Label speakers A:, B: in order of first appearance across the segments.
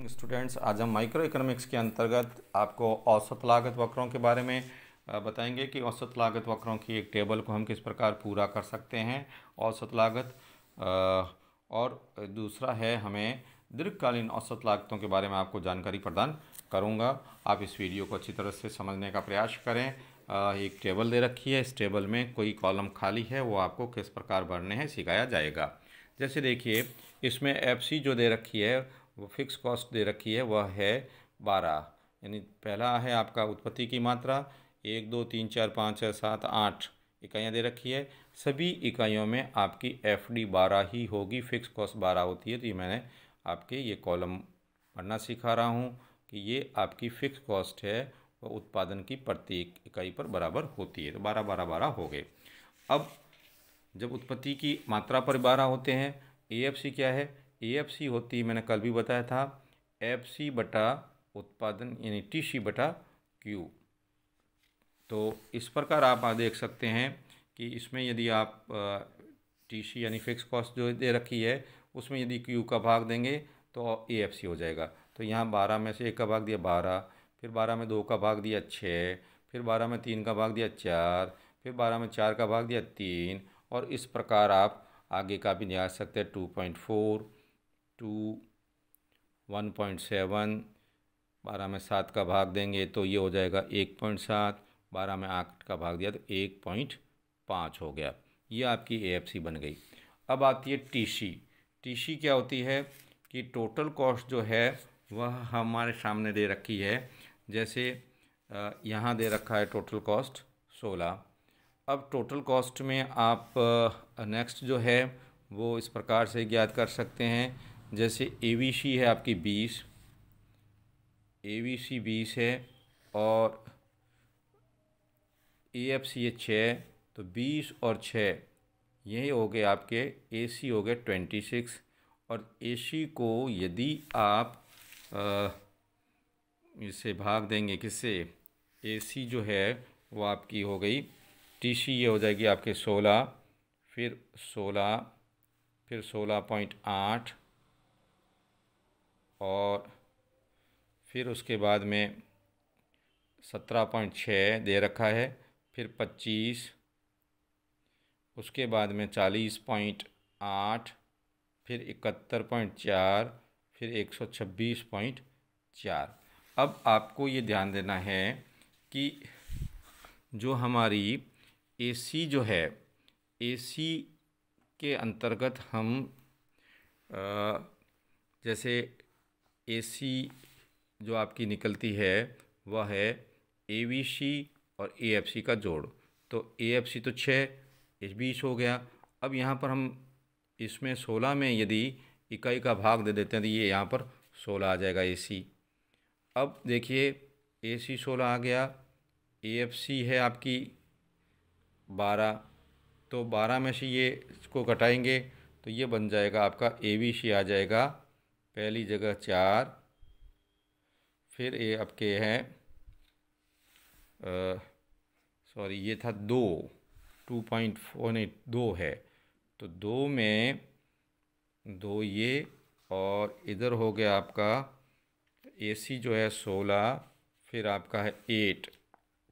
A: Students, आज हम micro economics के अंतर्गत आपको औसत लागत वक्रों के बारे में बताएंगे कि औसत लागत वक्रों की एक टेबल को हम किस प्रकार पूरा कर सकते हैं। औसत लागत और दूसरा है हमें दीर्घकालीन औसत लागतों के बारे में आपको जानकारी प्रदान करूंगा। आप इस वीडियो को अच्छी तरह से समझने का प्रयास करें। एक टेबल दे रखी है, इस टेबल में कोई कॉलम खाली है, वो आपको किस प्रकार भरने हैं सिखाया जाएगा। जैसे देखिए, इसमें एफसी जो दे रखी है वो फिक्स कॉस्ट दे रखी है, वह है 12। यानी पहला है आपका उत्पत्ति की मात्रा 1 2 3 4 5 6 7 8 इकाइयाँ दे रखी है। सभी इकाइयों में आपकी एफडी 12 ही होगी, फिक्स कॉस्ट 12 होती है। तो ये मैंने आपके ये कॉलम पढ़ना सिखा रहा हूँ कि ये आपकी फिक्स कॉस्ट है, वह उत्पादन की प्रत्येक इकाई पर बराबर होती है। तो 12 12 12 हो गए। अब जब उत्पत्ति की मात्रा पर 12 होते हैं, एएफसी क्या है? एएफसी होती है, मैंने कल भी बताया था, एफसी बटा उत्पादन यानी टीसी बटा क्यू। तो इस प्रकार आप देख सकते हैं कि इसमें यदि आप टीसी यानी फिक्स कॉस्ट जो दे रखी है उसमें यदि क्यू का भाग देंगे तो एएफसी हो जाएगा। तो यहाँ 12 में से 1 का भाग दिया 12, फिर 12 में 2 का भाग दिया 6, फिर 12 में 3 का भाग दिया 4, फिर 12 में 4 का भाग दिया 3, और इस प्रकार आप आगे का भी निकाल सकते हैं। 2.4, 2, 1.7, 12 में 7 का भाग देंगे तो ये हो जाएगा 1.7, 12 में 8 का भाग दिया तो 1.5 हो गया। ये आपकी एएफसी बन गई। अब आती है टीसी। टीसी क्या होती है कि टोटल कॉस्ट जो है वह हमारे सामने दे रखी है। जैसे यहाँ दे रखा है टोटल कॉस्ट 16। अब टोटल कॉस्ट में आप नेक्स्ट जो है वो इस प्रकार से ज्ञात कर सकते हैं। जैसे एवीसी है आपकी 20, एवीसी 20 है, और एएफसी है 6, तो 20 और 6 यही हो गए आपके। एसी हो गए 26, और एसी को यदि आप इसे भाग देंगे किससे? एसी जो है वो आपकी हो गई टीसी, ये हो जाएगी आपके 16, फिर 16, फिर 16.8, और फिर उसके बाद में 17.6 दे रखा है, फिर 25, उसके बाद में 40.8, फिर 71.4, फिर 126.4। अब आपको ये ध्यान देना है कि जो हमारी एसी जो है, एसी के अंतर्गत हम जैसे एसी जो आपकी निकलती है वह है एवीसी और एएफसी का जोड़। तो एएफसी तो 6, 20 हो गया। अब यहाँ पर हम इसमें 16 में यदि इकाई का भाग दे देते हैं तो ये यहाँ पर 16 आ जाएगा एसी। अब देखिए एसी 16 आ गया, एएफसी है आपकी 12, तो 12 में से ये इसको घटाएंगे तो ये बन जाएगा आपका एवीसी आ जाएगा पहली जगह 4, फिर ये आपके हैं सॉरी ये था 2, 2.4 नहीं 2 है, तो 2 में 2 ये, और इधर हो गया आपका एसी जो है 16, फिर आपका है 8,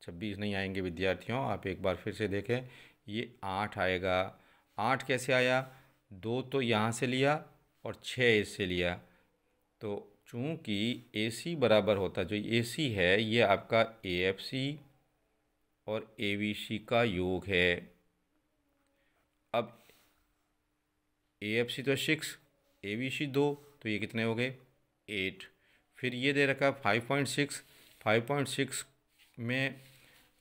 A: 26 नहीं आएंगे विद्यार्थियों, आप एक बार फिर से देखें, ये 8 आएगा। 8 कैसे आया? 2 तो यहाँ से लिया और 6 इससे लिया। तो चूँकि एसी बराबर होता, जो एसी है ये आपका एएफसी और एवीसी का योग है। अब एएफसी तो 6, एवीसी 2, तो ये कितने हो गए? 8। फिर ये दे रखा 5.6, 5.6 में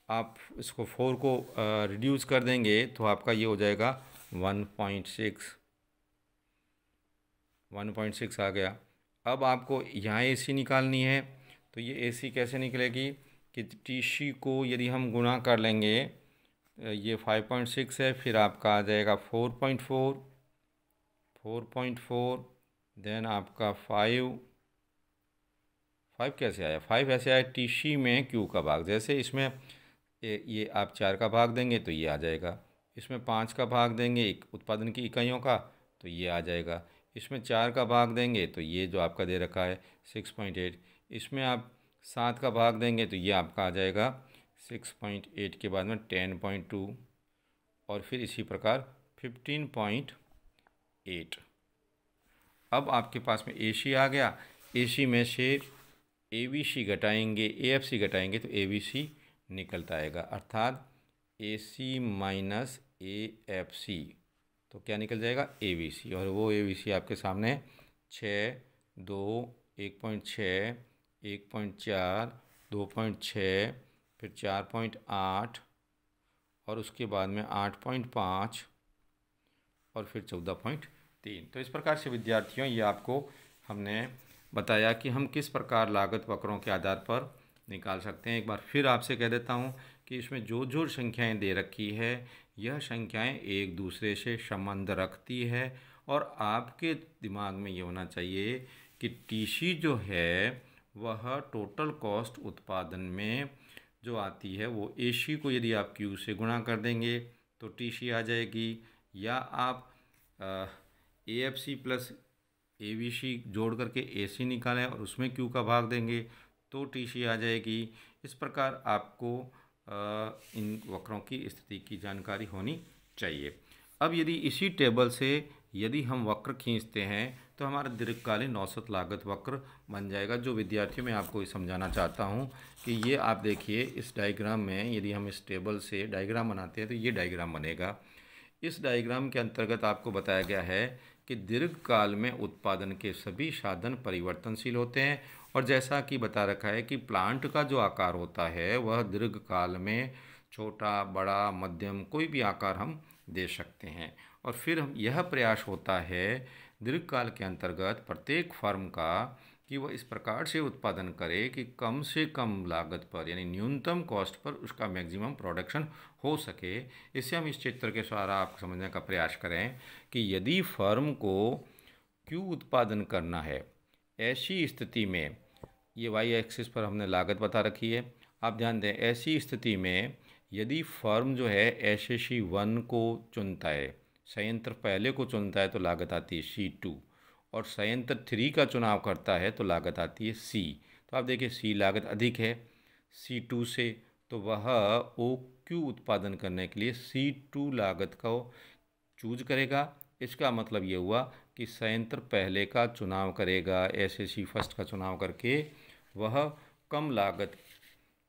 A: आप इसको 4 को रिड्यूस कर देंगे तो आपका ये हो जाएगा 1.6, 1.6 आ गया। अब आपको यहाँ एसी निकालनी है, तो ये एसी कैसे निकलेगी कि टीसी को यदि हम गुणा कर लेंगे, ये 5.6 है, फिर आपका आ जाएगा 4.4, 4.4, देन आपका 5 कैसे आया? 5 ऐसे आया टीसी में क्यू का भाग। जैसे इसमें ये आप 4 का भाग देंगे तो ये आ जाएगा, इसमें 5 का भाग देंगे उत्पादन की इकाइयों का तो ये आ जाएगा, इसमें 4 का भाग देंगे तो ये जो आपका दे रखा है 6.8, इसमें आप 7 का भाग देंगे तो ये आपका आ जाएगा 6.8 के बाद में 10.2 और फिर इसी प्रकार 15.8। अब आपके पास में AC आ गया। AC में से ABC घटाएंगे, AFC घटाएंगे तो ABC निकलता आएगा, अर्थात AC माइनस AFC तो क्या निकल जाएगा ABC। और वो ABC आपके सामने 6, 2, 1.6, 1.4, 2.6, फिर 4.8 और उसके बाद में 8.5 और फिर 14.3। तो इस प्रकार से विद्यार्थियों ये आपको हमने बताया कि हम किस प्रकार लागत वक्रों के आधार पर निकाल सकते हैं। एक बार फिर आपसे कह देता हूँ कि इसमें जो जो संख्याएं दे रखी है यह संख्याएं एक दूसरे से संबंध रखती है और आपके दिमाग में ये होना चाहिए कि TC जो है वह टोटल कॉस्ट उत्पादन में जो आती है वो AC को यदि आप Q से गुणा कर देंगे तो TC आ जाएगी, या आप AFC प्लस ABC जोड़ करके AC निकालें और उसमें Q का भाग देंगे तो TC आ जाएगी। इस प्रकार आपको इन वक्रों की स्थिति की जानकारी होनी चाहिए। अब यदि इसी टेबल से यदि हम वक्र खींचते हैं तो हमारा दीर्घकालीन औसत लागत वक्र बन जाएगा। जो विद्यार्थियों मैं आपको समझाना चाहता हूं कि ये आप देखिए इस डायग्राम में यदि हम इस टेबल से डायग्राम बनाते हैं तो ये डायग्राम बनेगा। इस डायग्राम के अंतर्गत आपको बताया गया है कि दीर्घकाल में उत्पादन के सभी साधन परिवर्तनशील होते हैं और जैसा कि बता रखा है कि प्लांट का जो आकार होता है वह दीर्घकाल में छोटा, बड़ा, मध्यम कोई भी आकार हम दे सकते हैं। और फिर हम यह प्रयास होता है दीर्घकाल के अंतर्गत प्रत्येक फर्म का कि वह इस प्रकार से उत्पादन करे कि कम से कम लागत पर यानी न्यूनतम कॉस्ट पर उसका मैक्सिमम प्रोडक्शन हो सके। इससे हम इस चित्र के द्वारा आपको समझने का प्रयास करें कि यदि फर्म को Q उत्पादन करना है, ऐसी स्थिति में ये Y एक्सिस पर हमने लागत बता रखी है। आप ध्यान दें, ऐसी स्थिति में यदि फर्म जो है SSC 1 को चुनता है, संयंत्र पहले को चुनता है तो लागत आती है C2 और संयंत्र 3 का चुनाव करता है तो लागत आती है C। तो आप देखिए C लागत अधिक है C2 से, तो वह OQ उत्पादन करने के लिए C2 लागत को चूज करेगा। इसका मतलब ये हुआ कि संयंत्र पहले का चुनाव करेगा, SSC फर्स्ट का चुनाव करके वह कम लागत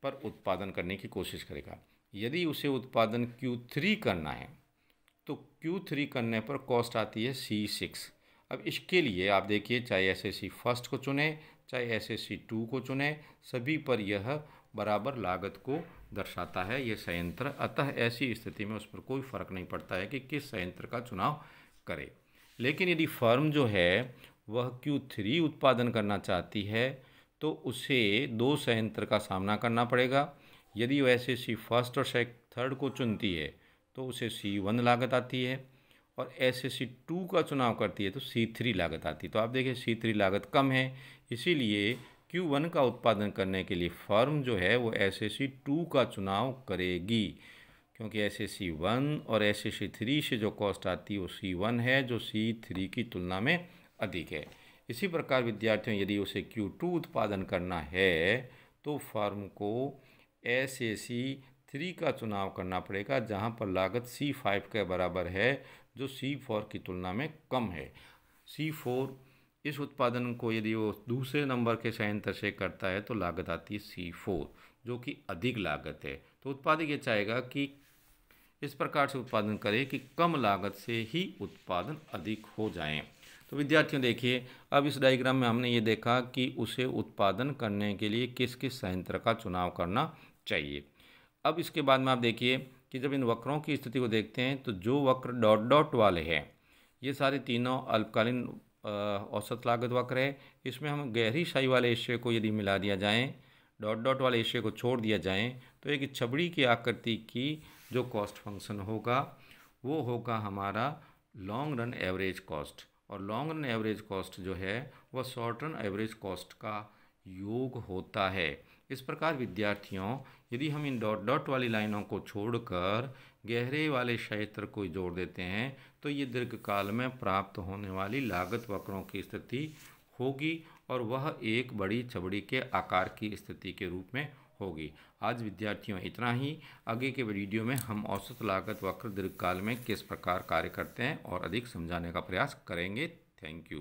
A: पर उत्पादन करने की कोशिश करेगा। यदि उसे उत्पादन Q3 करना है तो Q3 करने पर कॉस्ट आती है C6। अब इसके लिए आप देखिए चाहे SSC फर्स्ट को चुने चाहे SSC 2 को चुने, सभी पर यह बराबर लागत को दर्शाता है ये संयंत्र। अतः ऐसी स्थिति में उस पर कोई फर्क नहीं पड़ता है कि किस संयंत्र का चुनाव करे। लेकिन यदि फर्म जो है वह Q3 उत्पादन करना चाहती है तो उसे 2 संयंत्र का सामना करना पड़ेगा। यदि वह SSC फर्स्ट और थर्ड को चुनती है तो उसे C1 लागत आती है और SSC 2 का चुनाव करती है तो C3 लागत आती है। तो आप देखिए C3 लागत कम है, इसीलिए Q1 का उत्पादन करने के लिए फर्म जो है वो SSC 2 का चुनाव करेगी, क्योंकि SSC 1 और SSC 3 से जो कॉस्ट आती है वो C1 है जो C3 की तुलना में अधिक है। इसी प्रकार विद्यार्थियों यदि उसे Q2 उत्पादन करना है तो फर्म को SSC 3 का चुनाव करना पड़ेगा, जहां पर लागत C5 के बराबर है जो C4 की तुलना में कम है। C4 इस उत्पादन को यदि वो दूसरे नंबर के संयंत्र से करता है तो लागत आती है C4 जो कि अधिक लागत है। तो उत्पादक ये चाहेगा कि इस प्रकार से उत्पादन करे कि कम लागत से ही उत्पादन अधिक हो जाए। तो विद्यार्थियों देखिए, अब इस डायग्राम में हमने ये देखा कि उसे उत्पादन करने के लिए किस किस संयंत्र का चुनाव करना चाहिए। अब इसके बाद में आप देखिए कि जब इन वक्रों की स्थिति को देखते हैं तो जो वक्र डॉट डॉट वाले हैं ये सारे तीनों अल्पकालीन औसत लागत वक्र है। इसमें हम गहरी शाई वाले हिस्से को यदि मिला दिया जाए, डॉट डॉट वाले हिस्से को छोड़ दिया जाए तो एक छबड़ी की आकृति की जो कॉस्ट फंक्शन होगा वो होगा हमारा लॉन्ग रन एवरेज कॉस्ट। और लॉन्ग रन एवरेज कॉस्ट जो है वह शॉर्ट रन एवरेज कॉस्ट का योग होता है। इस प्रकार विद्यार्थियों, यदि हम इन डॉट डॉट वाली लाइनों को छोड़कर गहरे वाले क्षेत्र को जोड़ देते हैं तो ये दीर्घकाल में प्राप्त होने वाली लागत वक्रों की स्थिति होगी और वह एक बड़ी छबड़ी के आकार की स्थिति के रूप में होगी। आज विद्यार्थियों इतना ही। आगे के वीडियो में हम औसत लागत वक्र दीर्घकाल में किस प्रकार कार्य करते हैं और अधिक समझाने का प्रयास करेंगे। Thank you.